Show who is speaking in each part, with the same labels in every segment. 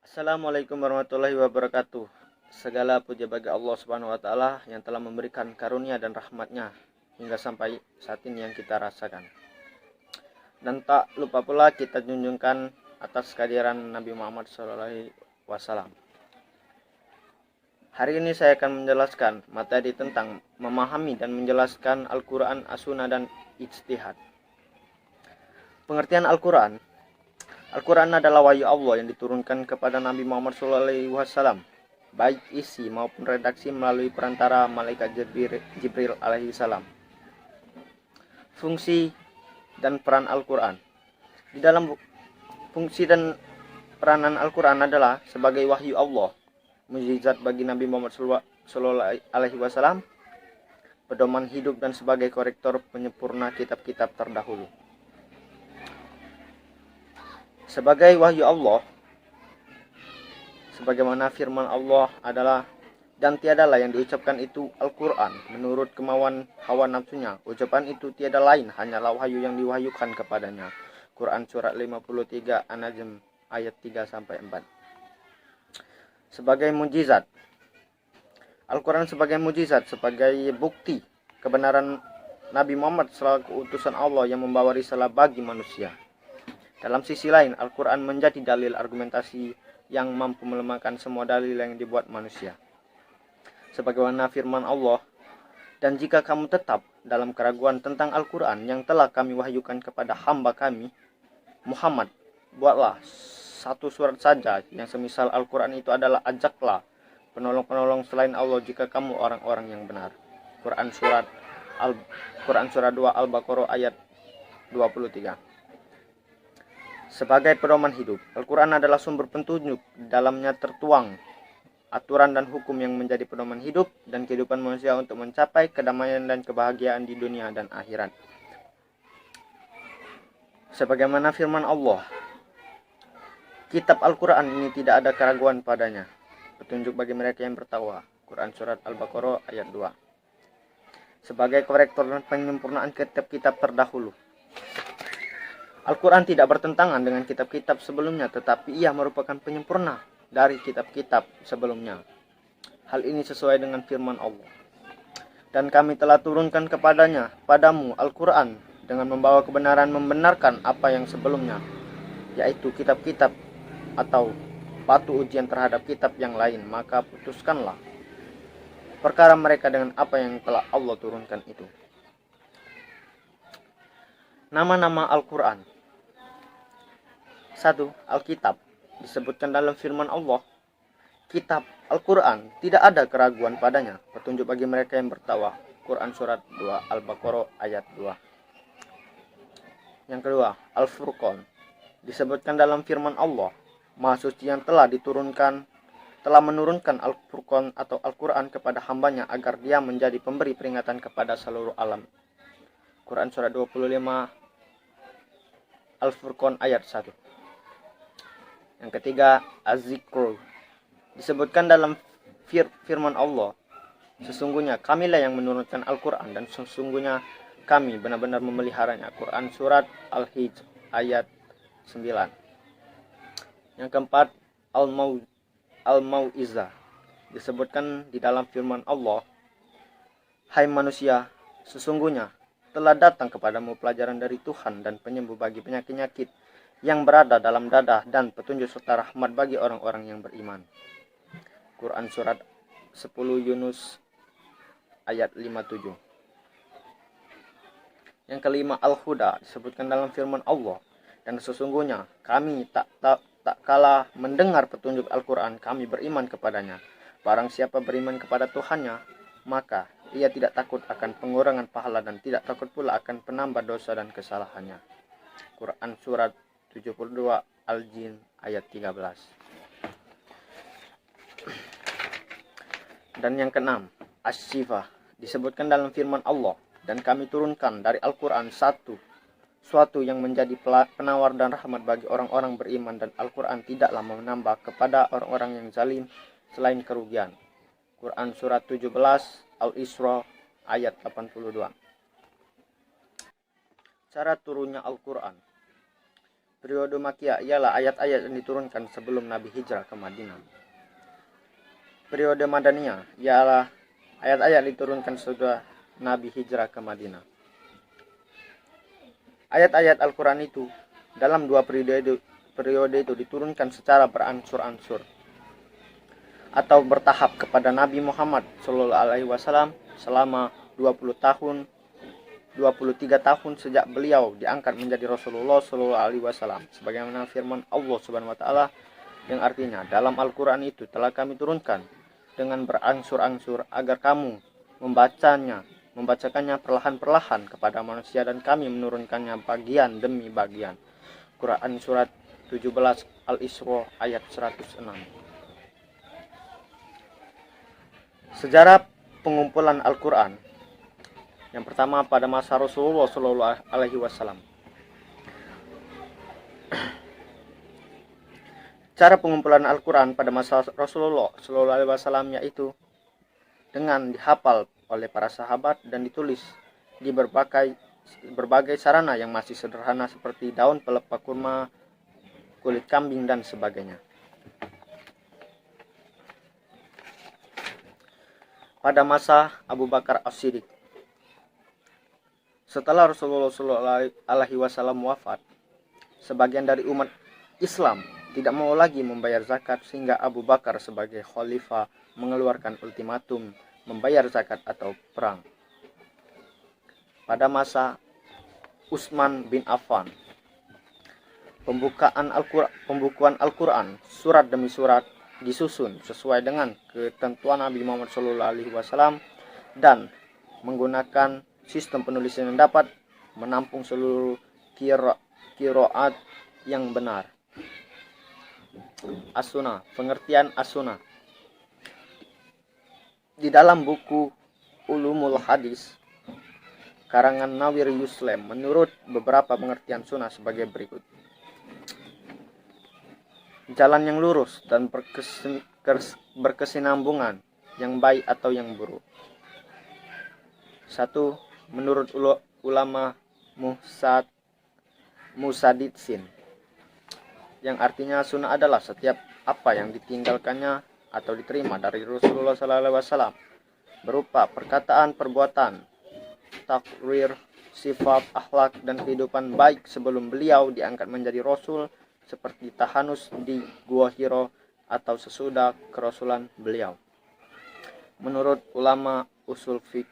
Speaker 1: Assalamualaikum warahmatullahi wabarakatuh. Segala puja bagi Allah Subhanahu wa taala yang telah memberikan karunia dan rahmatnya hingga sampai saat ini yang kita rasakan. Dan tak lupa pula kita junjungkan atas kehadiran Nabi Muhammad SAW. Hari ini saya akan menjelaskan materi tentang memahami dan menjelaskan Al-Quran, As-Sunnah, dan Ijtihad. Pengertian Al-Quran. Al-Quran adalah wahyu Allah yang diturunkan kepada Nabi Muhammad SAW, baik isi maupun redaksi melalui perantara malaikat Jibril alaihi salam. Fungsi dan peran Al-Quran. Di dalam fungsi dan peranan Al-Quran adalah sebagai wahyu Allah, mukjizat bagi Nabi Muhammad SAW, pedoman hidup dan sebagai korektor penyempurna kitab-kitab terdahulu. Sebagai wahyu Allah, sebagaimana firman Allah adalah, dan tiadalah yang diucapkan itu Al-Quran menurut kemauan hawa nafsunya. Ucapan itu tiada lain hanyalah wahyu yang diwahyukan kepadanya. Quran surat 53 An-Najm ayat 3-4. Sebagai mukjizat. Al-Quran sebagai mukjizat, sebagai bukti kebenaran Nabi Muhammad selaku utusan Allah yang membawa risalah bagi manusia. Dalam sisi lain, Al-Quran menjadi dalil argumentasi yang mampu melemahkan semua dalil yang dibuat manusia. Sebagaimana firman Allah, dan jika kamu tetap dalam keraguan tentang Al-Quran yang telah kami wahyukan kepada hamba kami, Muhammad, buatlah satu surat saja yang semisal Al-Quran itu adalah ajaklah penolong-penolong selain Allah jika kamu orang-orang yang benar. Quran surat 2 Al-Baqarah ayat 23. Sebagai pedoman hidup, Al-Quran adalah sumber petunjuk. Dalamnya tertuang aturan dan hukum yang menjadi pedoman hidup dan kehidupan manusia untuk mencapai kedamaian dan kebahagiaan di dunia dan akhirat. Sebagaimana firman Allah, kitab Al-Quran ini tidak ada keraguan padanya, petunjuk bagi mereka yang bertakwa. Quran surat Al-Baqarah ayat 2. Sebagai korektor dan penyempurnaan kitab-kitab terdahulu, Al-Quran tidak bertentangan dengan kitab-kitab sebelumnya, tetapi ia merupakan penyempurna dari kitab-kitab sebelumnya. Hal ini sesuai dengan firman Allah. Dan kami telah turunkan padamu Al-Quran dengan membawa kebenaran membenarkan apa yang sebelumnya, yaitu kitab-kitab atau batu ujian terhadap kitab yang lain, maka putuskanlah perkara mereka dengan apa yang telah Allah turunkan itu. Nama-nama Al-Quran. 1. Alkitab. Disebutkan dalam firman Allah, kitab Al-Quran tidak ada keraguan padanya, petunjuk bagi mereka yang bertakwa. Quran surat 2 Al-Baqarah ayat 2. Yang kedua, Al-Furqan. Disebutkan dalam firman Allah, Maha Suci yang telah menurunkan Al-Furqan atau Al-Quran kepada hambanya agar dia menjadi pemberi peringatan kepada seluruh alam. Quran surat 25 Al-Furqan ayat 1. Yang ketiga, Az-Zikr. Disebutkan dalam firman Allah, sesungguhnya kamilah yang menurunkan Al-Quran dan sesungguhnya kami benar-benar memeliharanya. Quran surat Al-Hijr ayat 9. Yang keempat, Al-Mau'izah. Disebutkan di dalam firman Allah, hai manusia, sesungguhnya telah datang kepadamu pelajaran dari Tuhan dan penyembuh bagi penyakit-penyakit yang berada dalam dadah dan petunjuk serta rahmat bagi orang-orang yang beriman. Quran surat 10 Yunus ayat 57. Yang kelima, Al-Huda. Disebutkan dalam firman Allah, dan sesungguhnya kami tak kala mendengar petunjuk Al-Quran, kami beriman kepadanya. Barang siapa beriman kepada Tuhannya, maka ia tidak takut akan pengurangan pahala dan tidak takut pula akan penambah dosa dan kesalahannya. Quran surat 72 Al-Jin ayat 13. Dan yang keenam, As-Sifah. Disebutkan dalam firman Allah, dan kami turunkan dari Al-Quran suatu yang menjadi penawar dan rahmat bagi orang-orang beriman, dan Al-Quran tidaklah menambah kepada orang-orang yang zalim selain kerugian. Quran surat 17 Al-Isra ayat 82. Cara turunnya Al-Quran. Periode Makkiyah ialah ayat-ayat yang diturunkan sebelum Nabi hijrah ke Madinah. Periode Madaniyah ialah ayat-ayat diturunkan setelah Nabi hijrah ke Madinah. Ayat-ayat Al-Quran itu dalam dua periode itu diturunkan secara beransur-ansur atau bertahap kepada Nabi Muhammad SAW selama 23 tahun sejak beliau diangkat menjadi Rasulullah SAW, sebagaimana firman Allah Subhanahu wa taala yang artinya, dalam Al-Quran itu telah kami turunkan dengan berangsur-angsur agar kamu membacakannya perlahan-perlahan kepada manusia, dan kami menurunkannya bagian demi bagian. Quran surat 17 Al-Isra ayat 106. Sejarah pengumpulan Al-Quran. Yang pertama, pada masa Rasulullah SAW. Cara pengumpulan Al-Quran pada masa Rasulullah SAW yaitu dengan dihafal oleh para sahabat dan ditulis di berbagai sarana yang masih sederhana seperti daun pelepah kurma, kulit kambing, dan sebagainya. Pada masa Abu Bakar As-Siddiq, setelah Rasulullah SAW wafat, sebagian dari umat Islam tidak mau lagi membayar zakat, sehingga Abu Bakar sebagai khalifah mengeluarkan ultimatum membayar zakat atau perang. Pada masa Utsman bin Affan, pembukuan Al-Quran surat demi surat disusun sesuai dengan ketentuan Nabi Muhammad SAW dan menggunakan sistem penulisan yang dapat menampung seluruh qiraat yang benar. As-Sunnah, pengertian As-Sunnah. Di dalam buku Ulumul Hadis karangan Nawir Yuslam, menurut beberapa pengertian sunnah sebagai berikut: jalan yang lurus dan berkesinambungan, yang baik atau yang buruk. 1. Menurut ulama musaddisin, yang artinya sunnah adalah setiap apa yang ditinggalkannya atau diterima dari Rasulullah SAW berupa perkataan, perbuatan, takrir, sifat, akhlak, dan kehidupan baik sebelum beliau diangkat menjadi Rasul, seperti tahanus di Gua Hiro atau sesudah kerasulan beliau. Menurut ulama usul fiqh,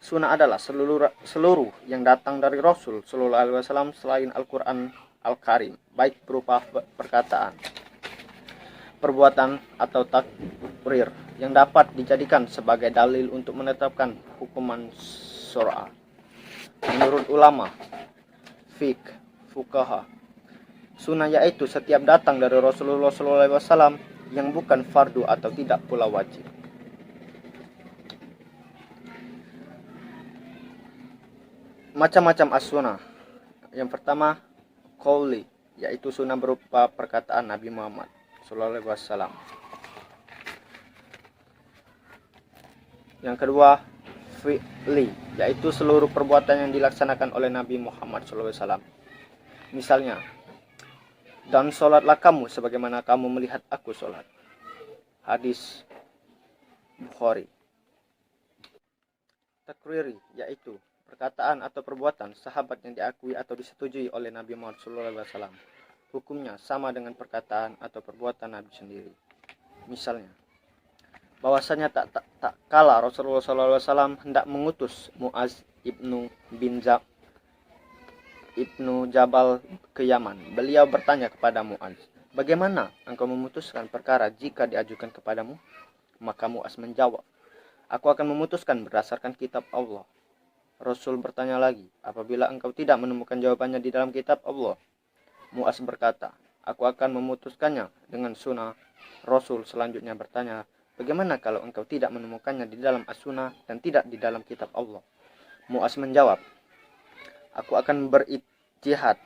Speaker 1: sunnah adalah seluruh yang datang dari Rasul Sallallahu Alaihi Wasallam selain Al-Quran Al-Karim, baik berupa perkataan, perbuatan, atau takrir yang dapat dijadikan sebagai dalil untuk menetapkan hukuman syar'i. Menurut ulama fuqaha, sunnah yaitu setiap datang dari Rasulullah SAW yang bukan fardu atau tidak pula wajib. Macam-macam as-sunnah. Yang pertama, qauli, yaitu sunnah berupa perkataan Nabi Muhammad SAW. Yang kedua, fi'li, yaitu seluruh perbuatan yang dilaksanakan oleh Nabi Muhammad SAW. Misalnya, dan sholatlah kamu sebagaimana kamu melihat aku sholat. Hadis Bukhari. Takriri, yaitu perkataan atau perbuatan sahabat yang diakui atau disetujui oleh Nabi Muhammad SAW. Hukumnya sama dengan perkataan atau perbuatan Nabi sendiri. Misalnya, bahwasanya tak kala Rasulullah SAW hendak mengutus Muaz ibnu Jabal ke Yaman, beliau bertanya kepada Muaz, bagaimana engkau memutuskan perkara jika diajukan kepadamu? Maka Muaz menjawab, aku akan memutuskan berdasarkan kitab Allah. Rasul bertanya lagi, apabila engkau tidak menemukan jawabannya di dalam kitab Allah? Muaz berkata, aku akan memutuskannya dengan sunnah. Rasul selanjutnya bertanya, bagaimana kalau engkau tidak menemukannya di dalam as-sunnah dan tidak di dalam kitab Allah? Muaz menjawab, aku akan berijtihad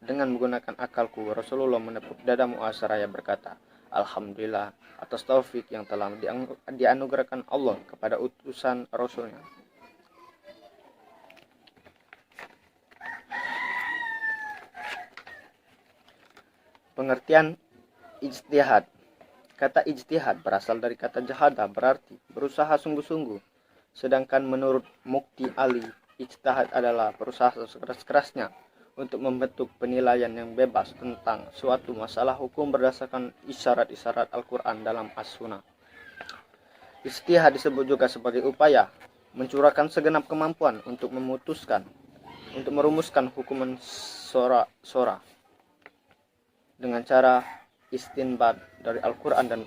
Speaker 1: dengan menggunakan akalku. Rasulullah menepuk dada Muaz seraya berkata, alhamdulillah atas taufik yang telah dianugerahkan Allah kepada utusan Rasulnya. Pengertian ijtihad. Kata ijtihad berasal dari kata jahada, berarti berusaha sungguh-sungguh. Sedangkan menurut Mukti Ali, ijtihad adalah berusaha sekeras-kerasnya untuk membentuk penilaian yang bebas tentang suatu masalah hukum berdasarkan isyarat-isyarat Al-Quran dalam As-Sunnah. Ijtihad disebut juga sebagai upaya mencurahkan segenap kemampuan untuk merumuskan hukuman sora dengan cara istinbat dari Al-Quran dan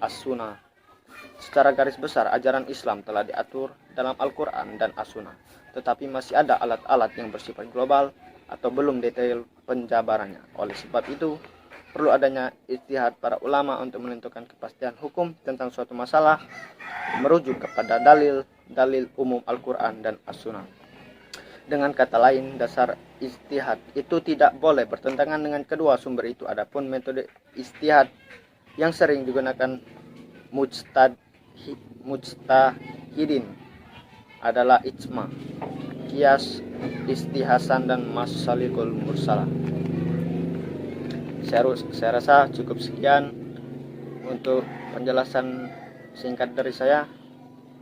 Speaker 1: As-Sunnah. Secara garis besar, ajaran Islam telah diatur dalam Al-Quran dan As-Sunnah, tetapi masih ada alat-alat yang bersifat global atau belum detail penjabarannya. Oleh sebab itu, perlu adanya ijtihad para ulama untuk menentukan kepastian hukum tentang suatu masalah, merujuk kepada dalil umum Al-Quran dan As-Sunnah. Dengan kata lain, dasar ijtihad itu tidak boleh bertentangan dengan kedua sumber itu. Adapun metode ijtihad yang sering digunakan mujtahidin adalah ijma, qiyas, istihasan, dan masalikul mursalah. Saya rasa cukup sekian untuk penjelasan singkat dari saya.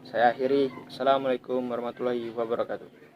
Speaker 1: Saya akhiri. Assalamualaikum warahmatullahi wabarakatuh.